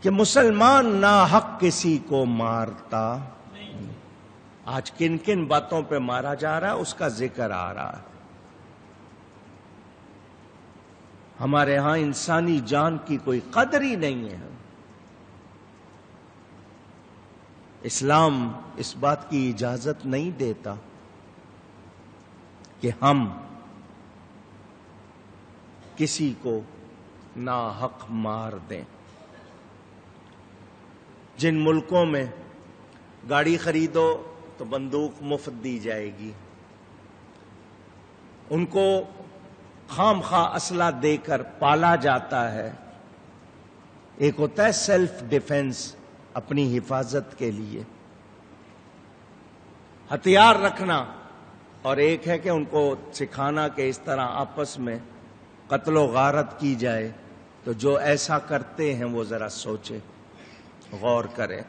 کہ مسلمان ناحق کسی کو مارتا. آج کن کن باتوں پہ مارا جا رہا ہے اس کا ذکر آ رہا ہے. ہمارے ہاں انسانی جان کی کوئی قدر ہی نہیں ہے. اسلام اس بات کی اجازت نہیں دیتا کہ ہم کسی کو ناحق مار دیں. جن ملکوں میں گاڑی خریدو تو بندوق مفت دی جائے گی، ان کو خام خواہ اسلحہ دے کر پالا جاتا ہے. ایک ہوتا ہے سیلف ڈیفenس، اپنی حفاظت کے لیے ہتھیار رکھنا، اور ایک ہے کہ ان کو سکھانا کہ اس طرح آپس میں قتل و غارت کی جائے. تو جو ایسا کرتے ہیں وہ ذرا سوچے، غور کریں.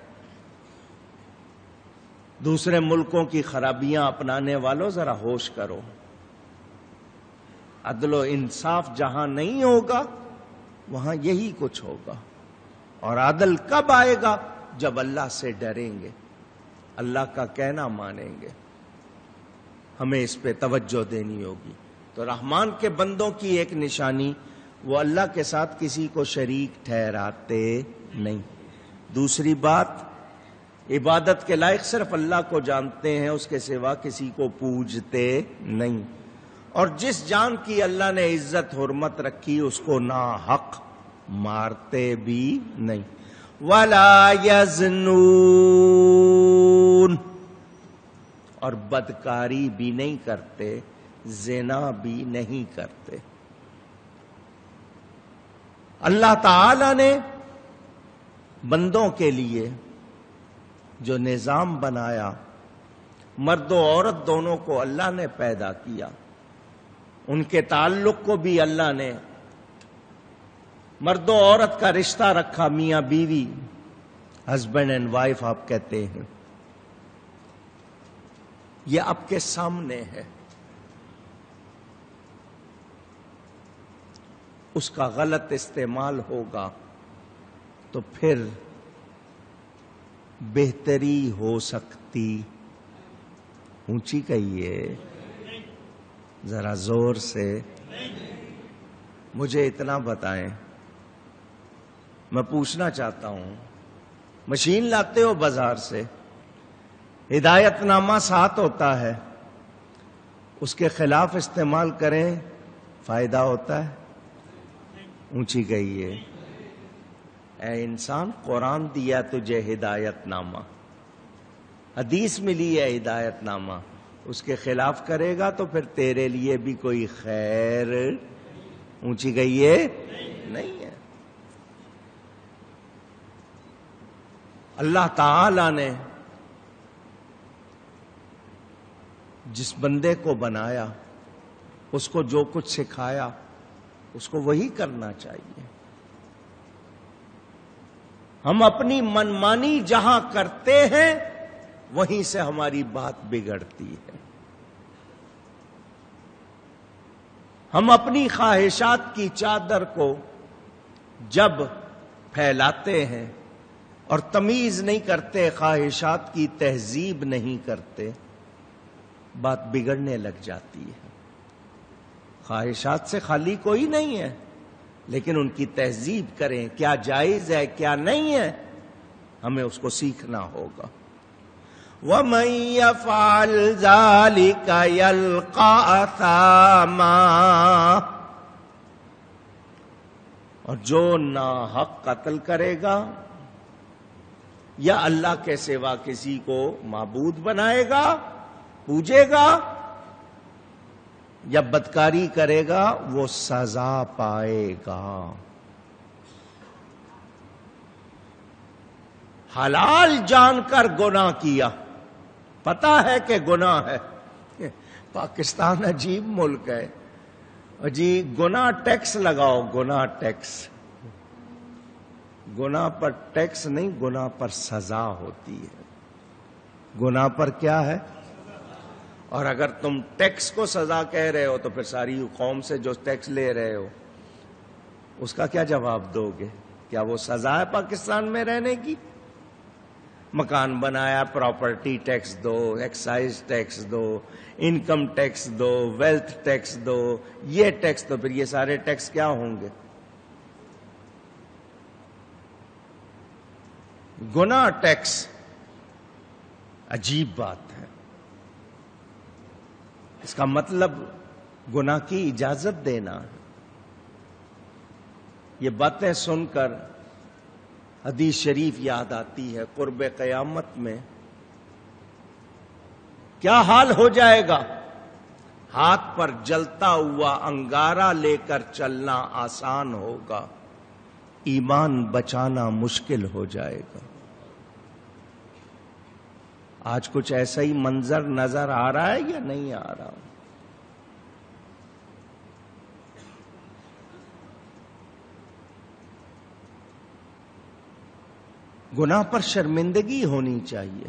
دوسرے ملکوں کی خرابیاں اپنانے والوں ذرا ہوش کرو. عدل و انصاف جہاں نہیں ہوگا وہاں یہی کچھ ہوگا. اور عدل کب آئے گا؟ جب اللہ سے ڈریں گے، اللہ کا کہنا مانیں گے. ہمیں اس پہ توجہ دینی ہوگی. تو رحمان کے بندوں کی ایک نشانی، وہ اللہ کے ساتھ کسی کو شریک ٹھہراتے نہیں. دوسری بات، عبادت کے لائق صرف اللہ کو جانتے ہیں، اس کے سوا کسی کو پوجتے نہیں. اور جس جان کی اللہ نے عزت حرمت رکھی اس کو ناحق مارتے بھی نہیں. وَلَا يَزْنُونَ، اور بدکاری بھی نہیں کرتے، زنا بھی نہیں کرتے. اللہ تعالی نے بندوں کے لیے جو نظام بنایا، مرد و عورت دونوں کو اللہ نے پیدا کیا. ان کے تعلق کو بھی اللہ نے مرد و عورت کا رشتہ رکھا، میاں بیوی، ہسبینڈ اینڈ وائف آپ کہتے ہیں. یہ آپ کے سامنے ہے. اس کا غلط استعمال ہوگا تو پھر بہتری ہو سکتی. اونچی کہیے، ذرا زور سے. مجھے اتنا بتائیں، میں پوچھنا چاہتا ہوں، مشین لاتے ہو بازار سے، ہدایت نامہ ساتھ ہوتا ہے، اس کے خلاف استعمال کریں فائدہ ہوتا ہے؟ اونچی کہیے. اے انسان، قرآن دیا تجھے ہدایت نامہ، حدیث ملی ہے ہدایت نامہ، اس کے خلاف کرے گا تو پھر تیرے لیے بھی کوئی خیر، اونچی کہیے، نہیں ہے. اللہ تعالی نے جس بندے کو بنایا، اس کو جو کچھ سکھایا اس کو وہی کرنا چاہیے. ہم اپنی منمانی جہاں کرتے ہیں وہیں سے ہماری بات بگڑتی ہے. ہم اپنی خواہشات کی چادر کو جب پھیلاتے ہیں اور تمیز نہیں کرتے، خواہشات کی تہذیب نہیں کرتے، بات بگڑنے لگ جاتی ہے. خواہشات سے خالی کوئی نہیں ہے، لیکن ان کی تہذیب کریں، کیا جائز ہے کیا نہیں ہے، ہمیں اس کو سیکھنا ہوگا. وَمَن يَفْعَلْ ذَلِكَ يَلْقَ أَثَامًا، اور جو ناحق قتل کرے گا یا اللہ کے سوا کسی کو معبود بنائے گا، پوجے گا یا بدکاری کرے گا، وہ سزا پائے گا. حلال جان کر گناہ کیا، پتا ہے کہ گناہ ہے. پاکستان عجیب ملک ہے جی. گناہ ٹیکس لگاؤ، گناہ ٹیکس. گناہ پر ٹیکس نہیں، گناہ پر سزا ہوتی ہے. گناہ پر کیا ہے؟ اور اگر تم ٹیکس کو سزا کہہ رہے ہو تو پھر ساری قوم سے جو ٹیکس لے رہے ہو اس کا کیا جواب دو گے؟ کیا وہ سزا ہے پاکستان میں رہنے کی؟ مکان بنایا، پراپرٹی ٹیکس دو، ایکسائز ٹیکس دو، انکم ٹیکس دو، ویلتھ ٹیکس دو، یہ ٹیکس دو، پھر یہ سارے ٹیکس کیا ہوں گے؟ گناہ ٹیکس عجیب بات ہے. اس کا مطلب گناہ کی اجازت دینا ہے. یہ باتیں سن کر حدیث شریف یاد آتی ہے، قرب قیامت میں کیا حال ہو جائے گا؟ ہاتھ پر جلتا ہوا انگارہ لے کر چلنا آسان ہوگا، ایمان بچانا مشکل ہو جائے گا. آج کچھ ایسا ہی منظر نظر آ رہا ہے یا نہیں آ رہا؟ گناہ پر شرمندگی ہونی چاہیے،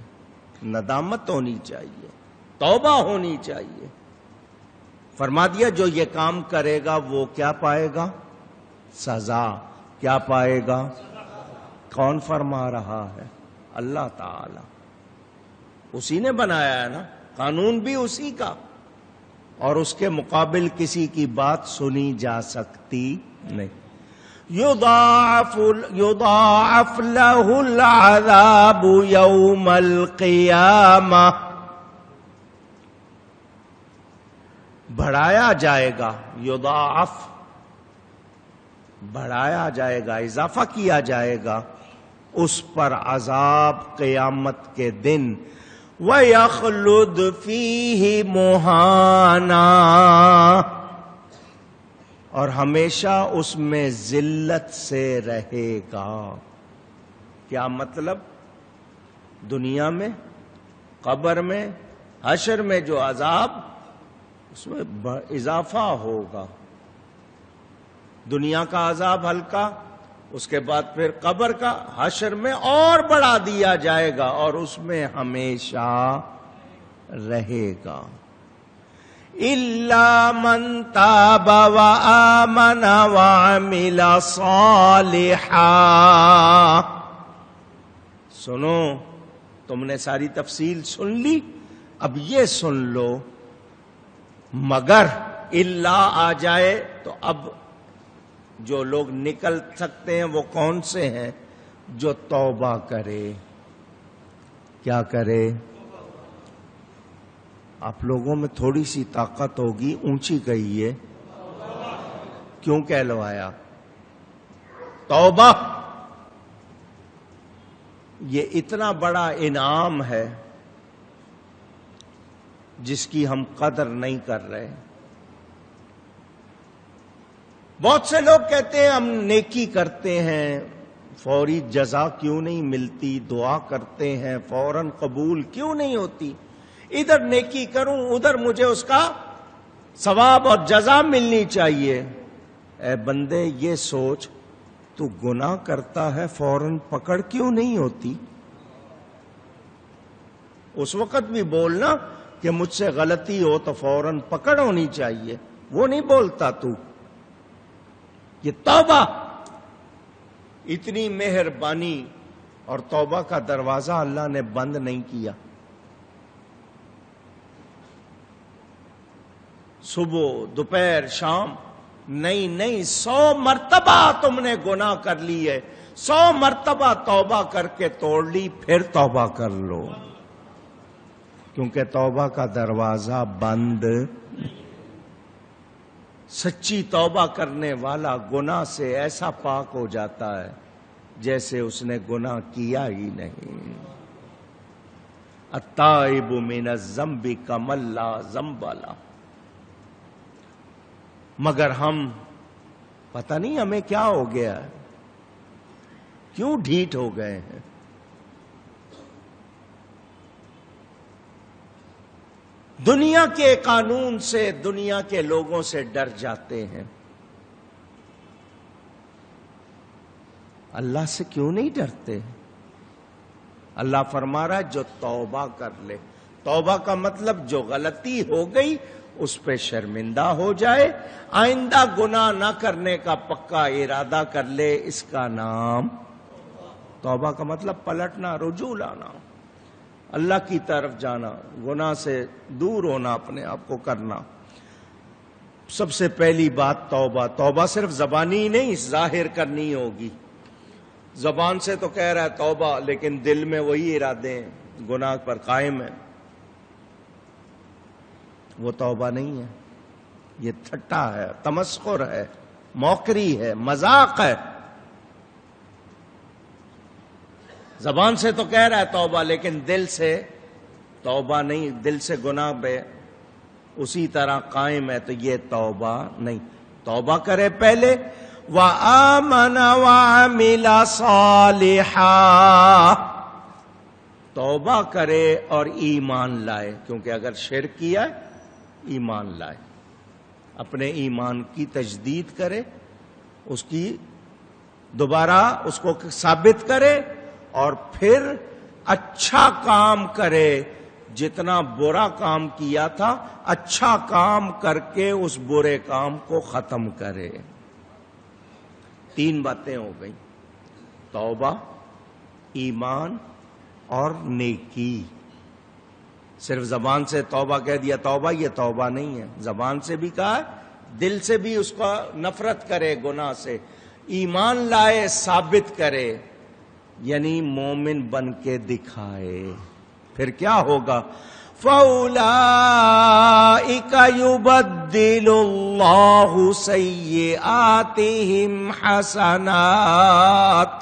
ندامت ہونی چاہیے، توبہ ہونی چاہیے. فرما دیا جو یہ کام کرے گا وہ کیا پائے گا؟ سزا. کیا پائے گا؟ کون فرما رہا ہے؟ اللہ تعالی. اسی نے بنایا ہے نا، قانون بھی اسی کا، اور اس کے مقابل کسی کی بات سنی جا سکتی نہیں. یضاعف له العذاب یوم القیامہ. بڑھایا جائے گا، یضاعف بڑھایا جائے گا، اضافہ کیا جائے گا اس پر عذاب قیامت کے دن. وَيَخْلُدْ فِيهِ مُهَانًا، اور ہمیشہ اس میں ذلت سے رہے گا. کیا مطلب؟ دنیا میں، قبر میں، حشر میں جو عذاب، اس میں اضافہ ہوگا. دنیا کا عذاب ہلکا، اس کے بعد پھر قبر کا، حشر میں اور بڑھا دیا جائے گا، اور اس میں ہمیشہ رہے گا. إِلَّا مَن تَابَ وَآمَنَ وَعَمِلَ صَالِحًا. سنو، تم نے ساری تفصیل سن لی، اب یہ سن لو، مگر اللہ آ جائے تو اب جو لوگ نکل سکتے ہیں وہ کون سے ہیں؟ جو توبہ کرے. کیا کرے؟ آپ لوگوں میں تھوڑی سی طاقت ہوگی، اونچی کہیے. کیوں کہلوایا؟ توبہ. یہ اتنا بڑا انعام ہے جس کی ہم قدر نہیں کر رہے. بہت سے لوگ کہتے ہیں ہم نیکی کرتے ہیں، فوری جزا کیوں نہیں ملتی؟ دعا کرتے ہیں، فوراً قبول کیوں نہیں ہوتی؟ ادھر نیکی کروں، ادھر مجھے اس کا ثواب اور جزا ملنی چاہیے. اے بندے یہ سوچ، تو گناہ کرتا ہے فوراً پکڑ کیوں نہیں ہوتی؟ اس وقت بھی بولنا کہ مجھ سے غلطی ہو تو فوراً پکڑ ہونی چاہیے، وہ نہیں بولتا تو. یہ توبہ اتنی مہربانی، اور توبہ کا دروازہ اللہ نے بند نہیں کیا. صبح، دوپہر، شام، نہیں 100 مرتبہ تم نے گناہ کر لی ہے، 100 مرتبہ توبہ کر کے توڑ لی، پھر توبہ کر لو، کیونکہ توبہ کا دروازہ بند. سچی توبہ کرنے والا گناہ سے ایسا پاک ہو جاتا ہے جیسے اس نے گناہ کیا ہی نہیں. التائب من الذنب کمن لا ذنب لہ. مگر ہم، پتہ نہیں ہمیں کیا ہو گیا ہے، کیوں ڈھیٹ ہو گئے ہیں. دنیا کے قانون سے، دنیا کے لوگوں سے ڈر جاتے ہیں. اللہ سے کیوں نہیں ڈرتے؟ اللہ فرما رہا ہے جو توبہ کر لے. توبہ کا مطلب جو غلطی ہو گئی اس پہ شرمندہ ہو جائے، آئندہ گناہ نہ کرنے کا پکا ارادہ کر لے، اس کا نام توبہ کا مطلب پلٹنا، رجوع لانا، اللہ کی طرف جانا، گناہ سے دور ہونا، اپنے آپ کو کرنا۔ سب سے پہلی بات توبہ۔ توبہ صرف زبانی نہیں، ظاہر کرنی ہوگی۔ زبان سے تو کہہ رہا ہے توبہ، لیکن دل میں وہی ارادے گناہ پر قائم ہیں، وہ توبہ نہیں ہے، یہ ٹھٹا ہے، تمسخر ہے، موقری ہے، مذاق ہے۔ زبان سے تو کہہ رہا ہے توبہ، لیکن دل سے توبہ نہیں، دل سے گناہ پہ اسی طرح قائم ہے، تو یہ توبہ نہیں۔ توبہ کرے پہلے، وَآمَنَ وَعَمِلَ صَالِحًا، توبہ کرے اور ایمان لائے، کیونکہ اگر شرک کیا ہے ایمان لائے، اپنے ایمان کی تجدید کرے، اس کی دوبارہ اس کو ثابت کرے، اور پھر اچھا کام کرے، جتنا برا کام کیا تھا اچھا کام کر کے اس برے کام کو ختم کرے۔ تین باتیں ہو گئیں، توبہ، ایمان اور نیکی۔ صرف زبان سے توبہ کہہ دیا توبہ، یہ توبہ نہیں ہے، زبان سے بھی کہا، دل سے بھی اس کا نفرت کرے گناہ سے، ایمان لائے، ثابت کرے، یعنی مومن بن کے دکھائے۔ پھر کیا ہوگا؟ فَأُولَئِكَ يُبَدِّلُ اللَّهُ سَيِّئَاتِهِمْ حَسَنَاتٍ،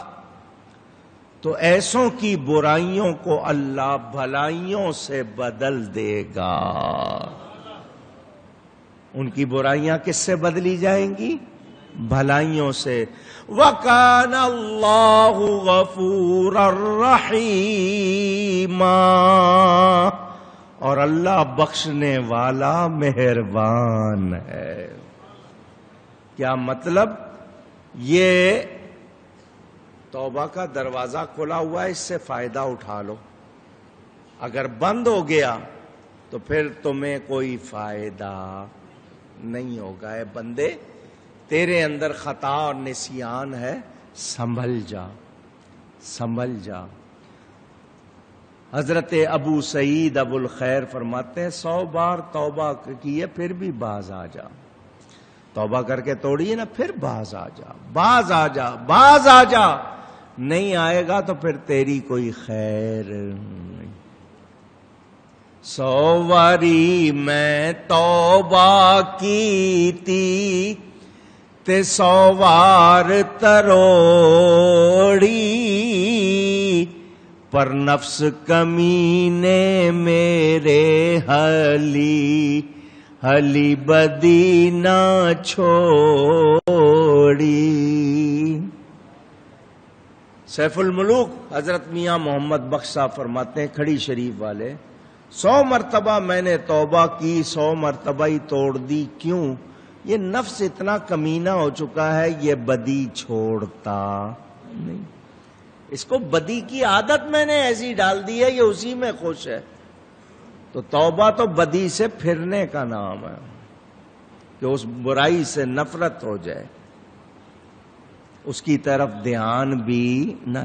تو ایسوں کی برائیوں کو اللہ بھلائیوں سے بدل دے گا۔ ان کی برائیاں کس سے بدلی جائیں گی؟ بھلائیوں سے۔ وَكَانَ اللَّهُ غَفُورًا رَحِيمًا، اور اللہ بخشنے والا مہربان ہے۔ کیا مطلب؟ یہ توبہ کا دروازہ کھلا ہوا ہے، اس سے فائدہ اٹھا لو۔ اگر بند ہو گیا تو پھر تمہیں کوئی فائدہ نہیں ہوگا۔ اے بندے، تیرے اندر خطا اور نسیان ہے، سنبھل جا، سنبھل جا۔ حضرت ابو سعید ابو الخیر فرماتے ہیں 100 بار توبہ کیے پھر بھی باز آ جا۔ توبہ کر کے توڑیے نا، پھر باز آ جا، باز آ جا، باز آ جا۔ نہیں آئے گا تو پھر تیری کوئی خیر نہیں۔ 100 واری میں توبہ کی تھی تے 100 وار تروڑی، پر نفس کمینے میرے ہلی بدی نہ چھوڑی۔ سیف الملوک حضرت میاں محمد بخش صاحب فرماتے ہیں، کھڑی شریف والے، 100 مرتبہ میں نے توبہ کی، 100 مرتبہ ہی توڑ دی۔ کیوں؟ یہ نفس اتنا کمینہ ہو چکا ہے، یہ بدی چھوڑتا نہیں۔ اس کو بدی کی عادت میں نے ایسی ڈال دی ہے، یہ اسی میں خوش ہے۔ تو توبہ تو بدی سے پھرنے کا نام ہے، کہ اس برائی سے نفرت ہو جائے، اس کی طرف دھیان بھی نہ۔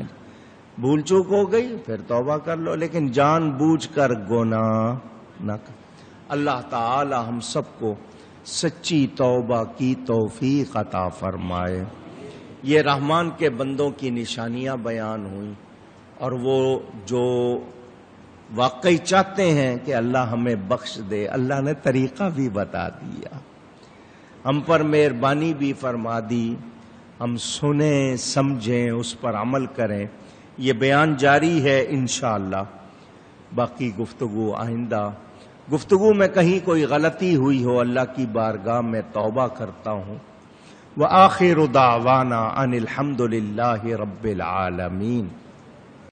بھول چوک ہو گئی پھر توبہ کر لو، لیکن جان بوجھ کر گناہ نہ کر۔ اللہ تعالی ہم سب کو سچی توبہ کی توفیق عطا فرمائے۔ یہ رحمان کے بندوں کی نشانیاں بیان ہوئیں، اور وہ جو واقعی چاہتے ہیں کہ اللہ ہمیں بخش دے، اللہ نے طریقہ بھی بتا دیا، ہم پر مہربانی بھی فرما دی، ہم سنیں سمجھیں اس پر عمل کریں۔ یہ بیان جاری ہے انشاءاللہ، باقی گفتگو آئندہ۔ گفتگو میں کہیں کوئی غلطی ہوئی ہو، اللہ کی بارگاہ میں توبہ کرتا ہوں۔ وآخر دعوانا ان الحمد للہ رب العالمین۔